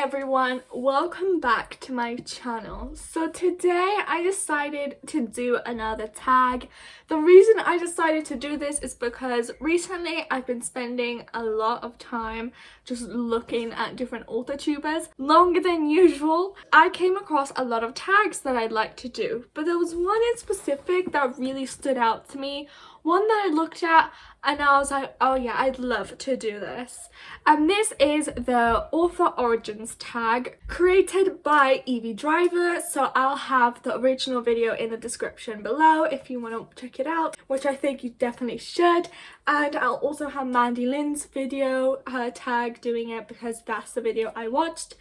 everyone, welcome back to my channel. So today I decided to do another tag. The reason I decided to do this is because recently I've been spending a lot of time just looking at different author tubers, longer than usual. I came across a lot of tags that I'd like to do, but there was one in specific that really stood out to me, one that I looked at and I was like, oh yeah, I'd love to do this. And this is the author origins tag created by Evie Driver, so I'll have the original video in the description below if you want to check it out, which I think you definitely should. And I'll also have Mandy Lynn's video, her tag, doing it because that's the video I watched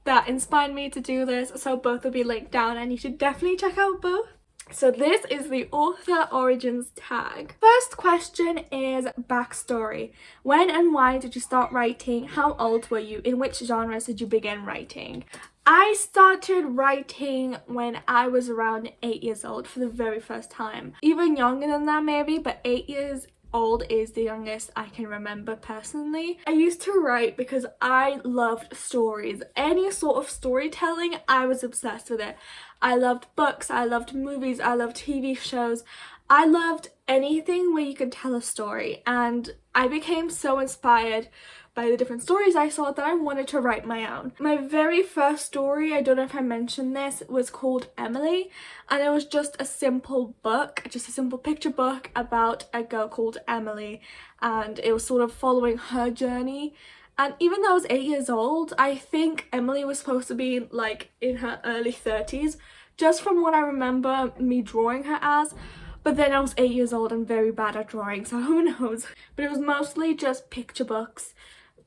that inspired me to do this, so both will be linked down and you should definitely check out both. So this is the author origins tag. First question is backstory. When and why did you start writing? How old were you? In which genres did you begin writing? I started writing when I was around 8 years old for the very first time. Even younger than that maybe, but 8 years old is the youngest I can remember personally. I used to write because I loved stories. Any sort of storytelling, I was obsessed with it. I loved books, I loved movies, I loved TV shows. I loved anything where you could tell a story, and I became so inspired by the different stories I saw that I wanted to write my own. My very first story, I don't know if I mentioned this, was called Emily, and it was just a simple book, just a simple picture book about a girl called Emily, and it was sort of following her journey. And even though I was 8 years old, I think Emily was supposed to be like in her early 30s, just from what I remember me drawing her as. But then I was 8 years old and very bad at drawing, so who knows. But it was mostly just picture books.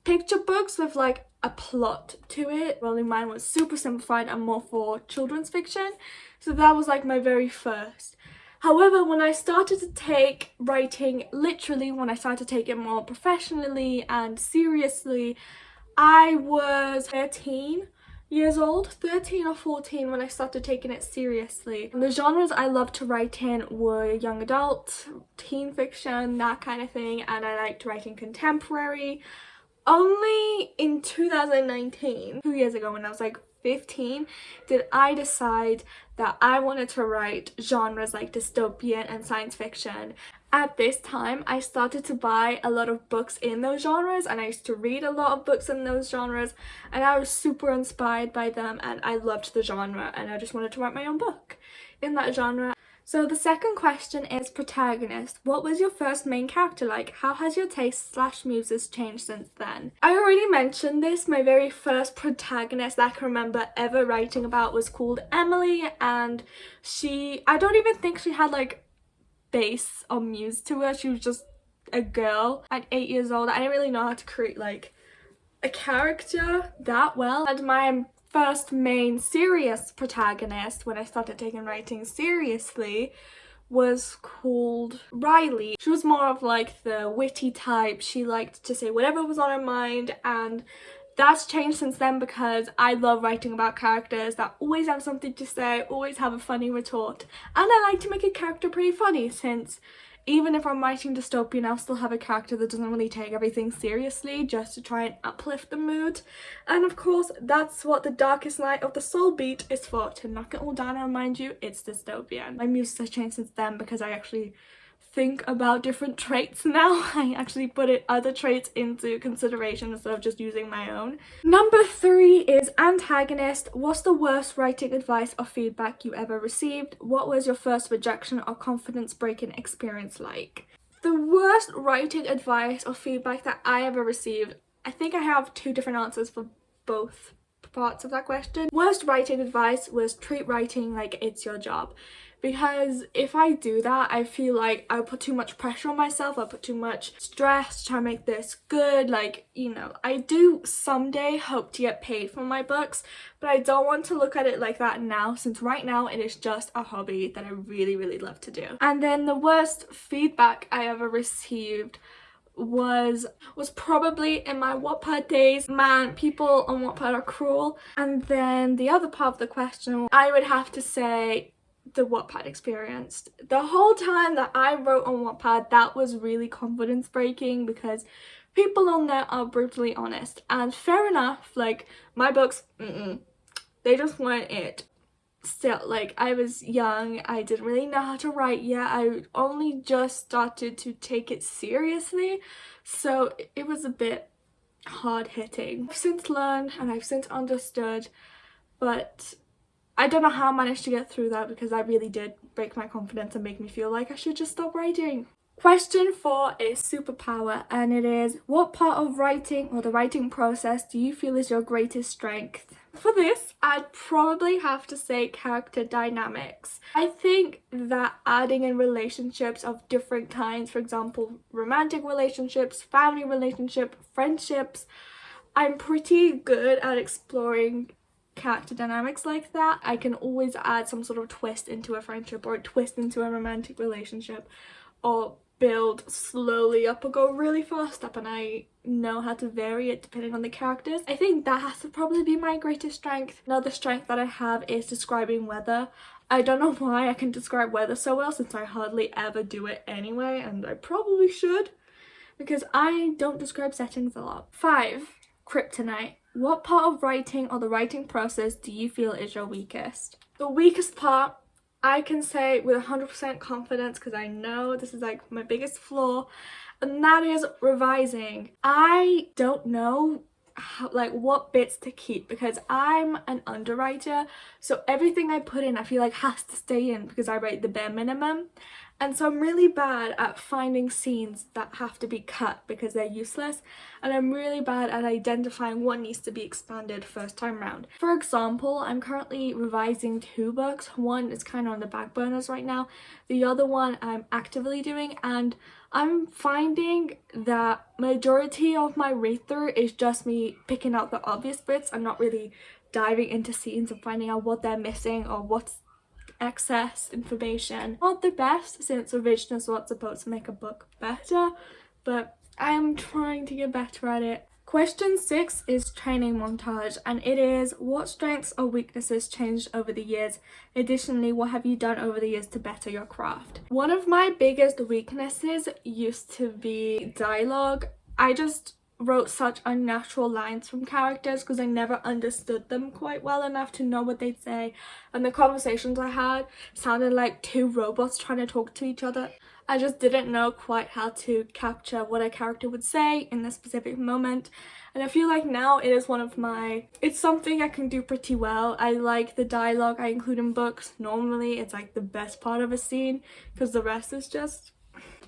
Picture books with like a plot to it. Only mine was super simplified and more for children's fiction. So that was like my very first. However, when I started to take writing literally, when I started to take it more professionally and seriously, I was 13 years old, 13 or 14 when I started taking it seriously. And the genres I loved to write in were young adult, teen fiction, that kind of thing, and I liked writing contemporary. Only in 2019, 2 years ago when I was like 15, did I decide that I wanted to write genres like dystopian and science fiction. At this time, I started to buy a lot of books in those genres, and I used to read a lot of books in those genres, and I was super inspired by them, and I loved the genre, and I just wanted to write my own book in that genre. So the second question is protagonist. What was your first main character like? How has your taste/muses changed since then? I already mentioned this. My very first protagonist that I can remember ever writing about was called Emily, and I don't even think she had like base or muse to her. She was just a girl at 8 years old. I didn't really know how to create like a character that well. And my first main serious protagonist when I started taking writing seriously was called Riley. She was more of like the witty type. She liked to say whatever was on her mind, and that's changed since then because I love writing about characters that always have something to say, always have a funny retort, and I like to make a character pretty funny, since even if I'm writing dystopian, I'll still have a character that doesn't really take everything seriously, just to try and uplift the mood. And of course, that's what the darkest night of the soul beat is for, to knock it all down and remind you it's dystopian. My muse has changed since then because I actually think about different traits now. I actually put other traits into consideration instead of just using my own. Number 3 is antagonist. What's the worst writing advice or feedback you ever received? What was your first rejection or confidence breaking experience like? The worst writing advice or feedback that I ever received, I think I have 2 different answers for both parts of that question. Worst writing advice was treat writing like it's your job. Because if I do that, I feel like I put too much pressure on myself, I put too much stress to try and make this good. Like, you know, I do someday hope to get paid for my books, but I don't want to look at it like that now, since right now it is just a hobby that I really, really love to do. And then the worst feedback I ever received was probably in my Wattpad days. Man, people on Wattpad are cruel. And then the other part of the question, I would have to say the Wattpad experience. The whole time that I wrote on Wattpad, that was really confidence breaking, because People on there are brutally honest, and fair enough, like, my books, they just weren't it. Still, like, I was young, I didn't really know how to write yet, I only just started to take it seriously, so it was a bit hard-hitting. I've since learned and I've since understood, but I don't know how I managed to get through that because I really did break my confidence and make me feel like I should just stop writing. Question 4 is superpower, and it is, what part of writing or the writing process do you feel is your greatest strength? For this, I'd probably have to say character dynamics. I think that adding in relationships of different kinds, for example, romantic relationships, family relationship, friendships, I'm pretty good at exploring character dynamics like that. I can always add some sort of twist into a friendship or a twist into a romantic relationship, or build slowly up or go really fast up, and I know how to vary it depending on the characters. I think that has to probably be my greatest strength. Another strength that I have is describing weather. I don't know why I can describe weather so well, since I hardly ever do it anyway, and I probably should, because I don't describe settings a lot. 5. Kryptonite. What part of writing or the writing process do you feel is your weakest? The weakest part, I can say with 100% confidence, because I know this is like my biggest flaw, and that is revising. I don't know how, like, what bits to keep, because I'm an underwriter, so everything I put in I feel like has to stay in because I write the bare minimum. And so I'm really bad at finding scenes that have to be cut because they're useless, and I'm really bad at identifying what needs to be expanded first time round. For example, I'm currently revising 2 books. One is kind of on the back burners right now. The other one I'm actively doing, and I'm finding that majority of my read through is just me picking out the obvious bits. I'm not really diving into scenes and finding out what they're missing or what's excess information. Not the best, since revision is what's supposed to make a book better, but I'm trying to get better at it. Question 6 is training montage, and it is, what strengths or weaknesses changed over the years? Additionally, what have you done over the years to better your craft? One of my biggest weaknesses used to be dialogue. I just wrote such unnatural lines from characters because I never understood them quite well enough to know what they'd say, and the conversations I had sounded like 2 robots trying to talk to each other. I just didn't know quite how to capture what a character would say in this specific moment, and I feel like now it is it's something I can do pretty well. I like the dialogue I include in books. Normally it's like the best part of a scene because the rest is just.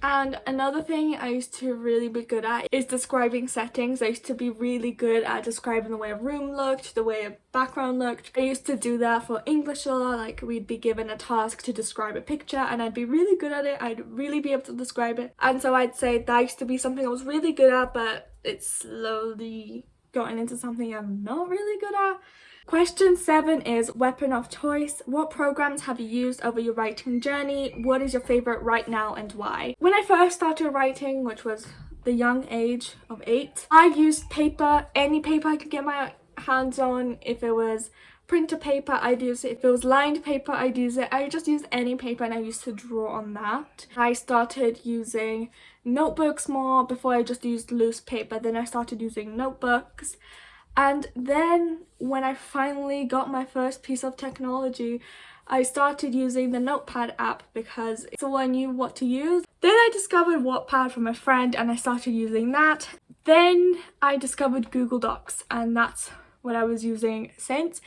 And another thing I used to really be good at is describing settings. I used to be really good at describing the way a room looked, the way a background looked. I used to do that for English a lot, like we'd be given a task to describe a picture and I'd be really good at it. I'd really be able to describe it. And so I'd say that used to be something I was really good at, but it's slowly gotten into something I'm not really good at. Question 7 is weapon of choice. What programs have you used over your writing journey? What is your favorite right now and why? When I first started writing, which was the young age of 8, I used paper, any paper I could get my hands on. If it was printer paper, I'd use it. If it was lined paper, I'd use it. I just used any paper and I used to draw on that. I started using notebooks more. Before I just used loose paper, then I started using notebooks. And then when I finally got my first piece of technology, I started using the Notepad app because it's all I knew what to use. Then I discovered Wattpad from a friend and I started using that. Then I discovered Google Docs, and that's what I was using since.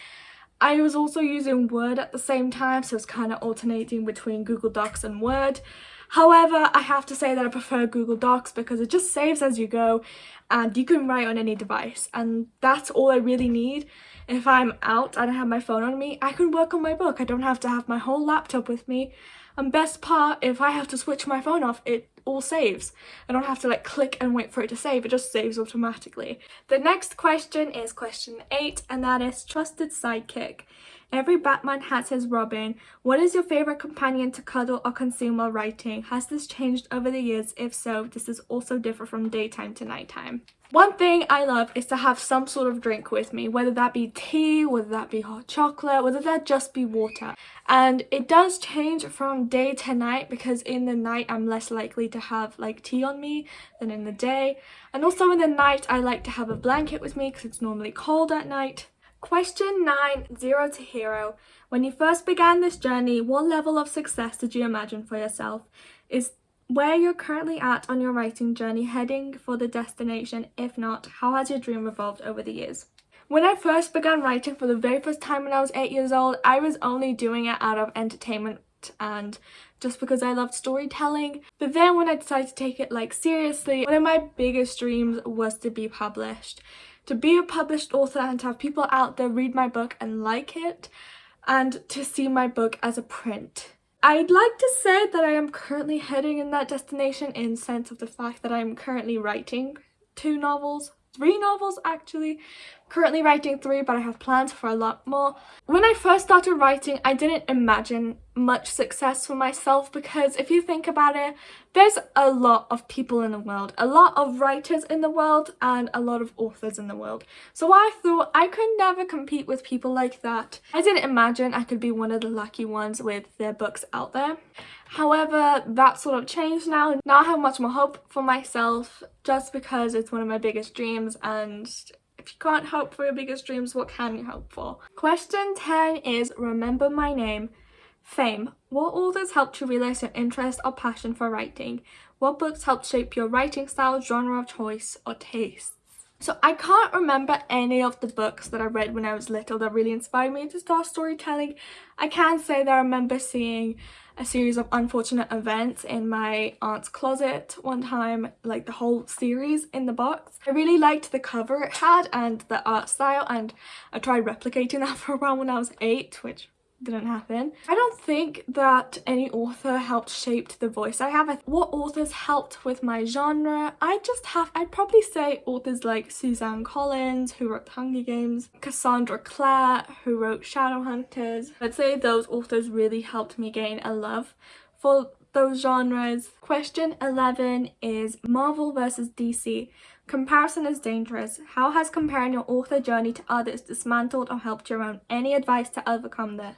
I was also using Word at the same time, so it's kind of alternating between Google Docs and Word. However, I have to say that I prefer Google Docs because it just saves as you go and you can write on any device, and that's all I really need. If I'm out and I have my phone on me, I can work on my book. I don't have to have my whole laptop with me. And best part, if I have to switch my phone off, it all saves. I don't have to like click and wait for it to save, it just saves automatically. The next question is question 8, and that is trusted sidekick. Every Batman has his Robin. What is your favorite companion to cuddle or consume while writing? Has this changed over the years? If so, does this also differ from daytime to nighttime? One thing I love is to have some sort of drink with me, whether that be tea, whether that be hot chocolate, whether that just be water. And it does change from day to night, because in the night I'm less likely to have like tea on me than in the day. And also in the night I like to have a blanket with me because it's normally cold at night. Question 9, 0 to hero. When you first began this journey, what level of success did you imagine for yourself? Is where you're currently at on your writing journey heading for the destination? If not, how has your dream evolved over the years? When I first began writing for the very first time when I was 8 years old, I was only doing it out of entertainment and just because I loved storytelling. But then when I decided to take it like seriously, one of my biggest dreams was to be published. To be a published author and to have people out there read my book and like it, and to see my book as a print. I'd like to say that I am currently heading in that destination in sense of the fact that I'm currently writing 3 novels actually. Currently writing 3, but I have plans for a lot more. When I first started writing, I didn't imagine much success for myself, because if you think about it, there's a lot of people in the world, a lot of writers in the world, and a lot of authors in the world. So I thought I could never compete with people like that. I didn't imagine I could be one of the lucky ones with their books out there. However, that sort of changed now. Now I have much more hope for myself, just because it's one of my biggest dreams, and if you can't hope for your biggest dreams, what can you hope for? Question 10 is remember my name. Fame. What authors helped you realize your interest or passion for writing? What books helped shape your writing style, genre of choice, or tastes? So I can't remember any of the books that I read when I was little that really inspired me to start storytelling. I can say that I remember seeing a series of unfortunate events in my aunt's closet one time, like the whole series in the box. I really liked the cover it had and the art style, and I tried replicating that for a while when I was 8, which didn't happen. I don't think that any author helped shape the voice I have. What authors helped with my genre? I'd probably say authors like Suzanne Collins, who wrote Hunger Games, Cassandra Clare, who wrote Shadowhunters. I'd say those authors really helped me gain a love for those genres. Question 11 is Marvel versus DC. Comparison is dangerous. How has comparing your author journey to others dismantled or helped your own? Any advice to overcome this?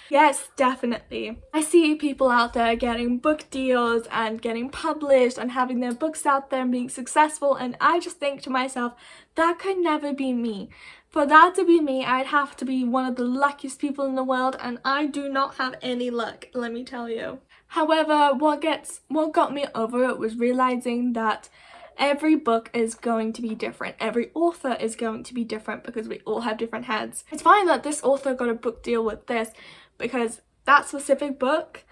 Yes, definitely. I see people out there getting book deals and getting published and having their books out there and being successful, and I just think to myself, that could never be me. For that to be me, I'd have to be one of the luckiest people in the world, and I do not have any luck, let me tell you. However, what got me over it was realizing that every book is going to be different. Every author is going to be different because we all have different heads. It's fine that this author got a book deal with this because that specific book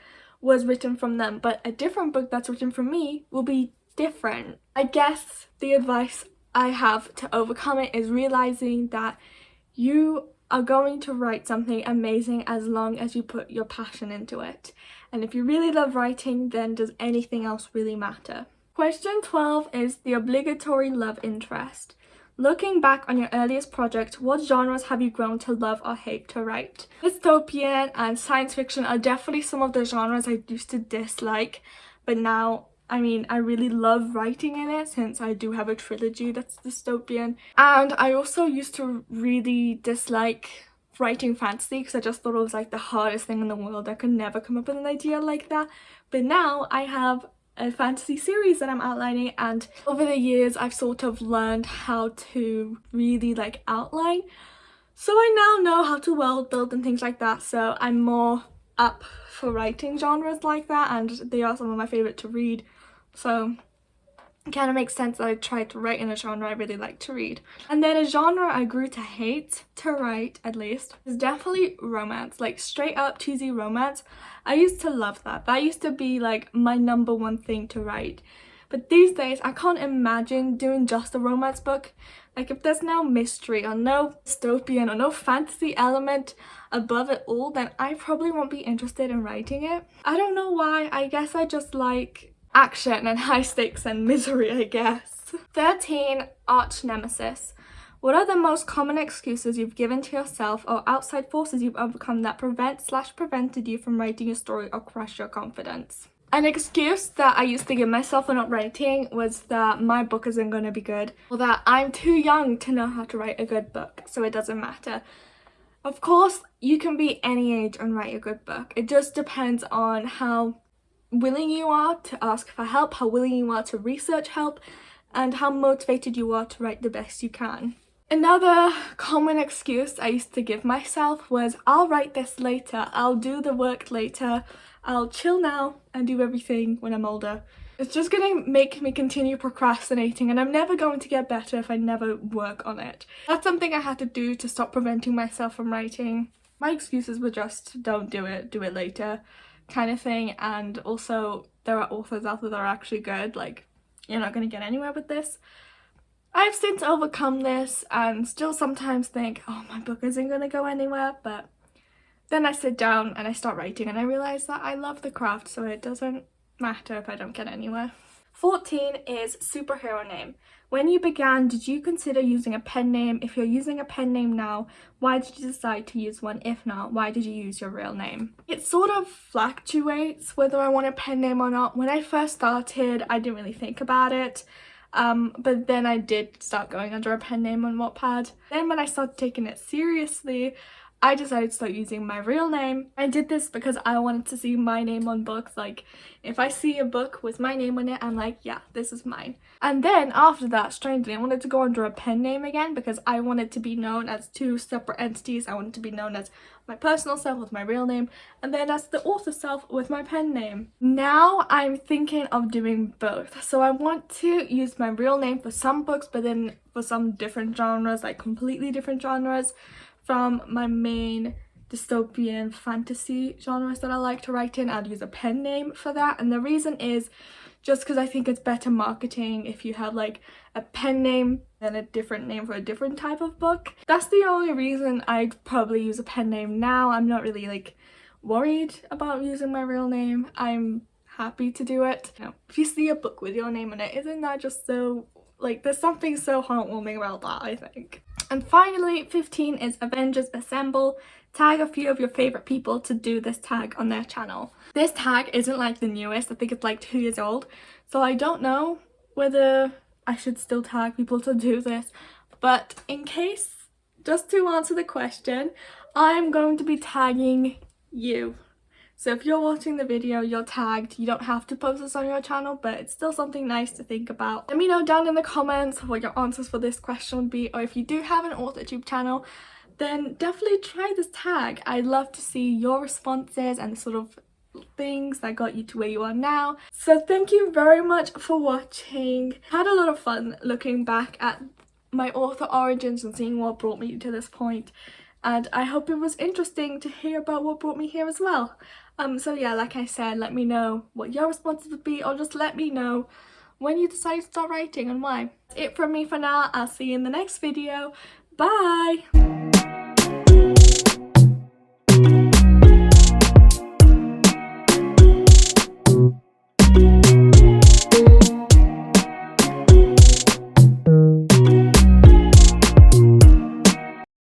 was written from them, but a different book that's written from me will be different. I guess the advice I have to overcome it is realizing that you are going to write something amazing as long as you put your passion into it. And if you really love writing, then does anything else really matter? Question 12 is the obligatory love interest. Looking back on your earliest project, what genres have you grown to love or hate to write? Dystopian and science fiction are definitely some of the genres I used to dislike, but now, I really love writing in it since I do have a trilogy that's dystopian. And I also used to really dislike writing fantasy because I just thought it was like the hardest thing in the world. I could never come up with an idea like that. But now I have a fantasy series that I'm outlining, and over the years I've sort of learned how to really outline, so I now know how to world build and things like that, so I'm more up for writing genres like that, and they are some of my favorite to read, so it kind of makes sense that I try to write in a genre I really like to read. And then a genre I grew to hate to write, at least, is definitely romance, like straight up cheesy romance. I used to love that. That used to be like my number one thing to write. But these days I can't imagine doing just a romance book. Like if there's no mystery or no dystopian or no fantasy element above it all, then I probably won't be interested in writing it. I don't know why. I guess I just like action and high stakes and misery, I guess. 13, arch nemesis. What are the most common excuses you've given to yourself or outside forces you've overcome that prevented you from writing your story or crush your confidence? An excuse that I used to give myself for not writing was that my book isn't going to be good, or that I'm too young to know how to write a good book, so it doesn't matter. Of course, you can be any age and write a good book. It just depends on how willing you are to ask for help, how willing you are to research help, and how motivated you are to write the best you can. Another common excuse I used to give myself was, I'll write this later, I'll do the work later, I'll chill now and do everything when I'm older. It's just gonna make me continue procrastinating, and I'm never going to get better if I never work on it. That's something I had to do to stop preventing myself from writing. My excuses were just, don't do it later kind of thing, and also there are authors out there that are actually good, like, you're not gonna get anywhere with this. I've since overcome this and still sometimes think, oh, my book isn't gonna go anywhere, but then I sit down and I start writing and I realise that I love the craft, so it doesn't matter if I don't get anywhere. 14 is superhero name. When you began, did you consider using a pen name? If you're using a pen name now, why did you decide to use one? If not, why did you use your real name? It sort of fluctuates whether I want a pen name or not. When I first started, I didn't really think about it. But then I did start going under a pen name on Wattpad. Then when I started taking it seriously, I decided to start using my real name. I did this because I wanted to see my name on books. Like, if I see a book with my name on it, I'm like, yeah, this is mine. And then after that, strangely, I wanted to go under a pen name again because I wanted to be known as two separate entities. I wanted to be known as my personal self with my real name, and then as the author self with my pen name. Now I'm thinking of doing both. So I want to use my real name for some books, but then for some different genres, like completely different genres from my main dystopian fantasy genres that I like to write in. I'd use a pen name for that, and the reason is just because I think it's better marketing if you have like a pen name than a different name for a different type of book. That's the only reason I'd probably use a pen name now. I'm not really like worried about using my real name. I'm happy to do it. You know, if you see a book with your name on it, isn't that just so, like, there's something so heartwarming about that, I think. And finally, 15 is Avengers Assemble. Tag a few of your favorite people to do this tag on their channel. This tag isn't like the newest, I think it's like 2 years old, so I don't know whether I should still tag people to do this, but in case, just to answer the question, I'm going to be tagging you. So if you're watching the video, you're tagged. You don't have to post this on your channel, but it's still something nice to think about. Let me know down in the comments what your answers for this question would be, or if you do have an AuthorTube channel, then definitely try this tag. I'd love to see your responses and the sort of things that got you to where you are now. So thank you very much for watching. I had a lot of fun looking back at my author origins and seeing what brought me to this point. And I hope it was interesting to hear about what brought me here as well. So yeah, like I said, let me know what your responses would be, or just let me know when you decide to start writing and why. That's it from me for now. I'll see you in the next video. Bye!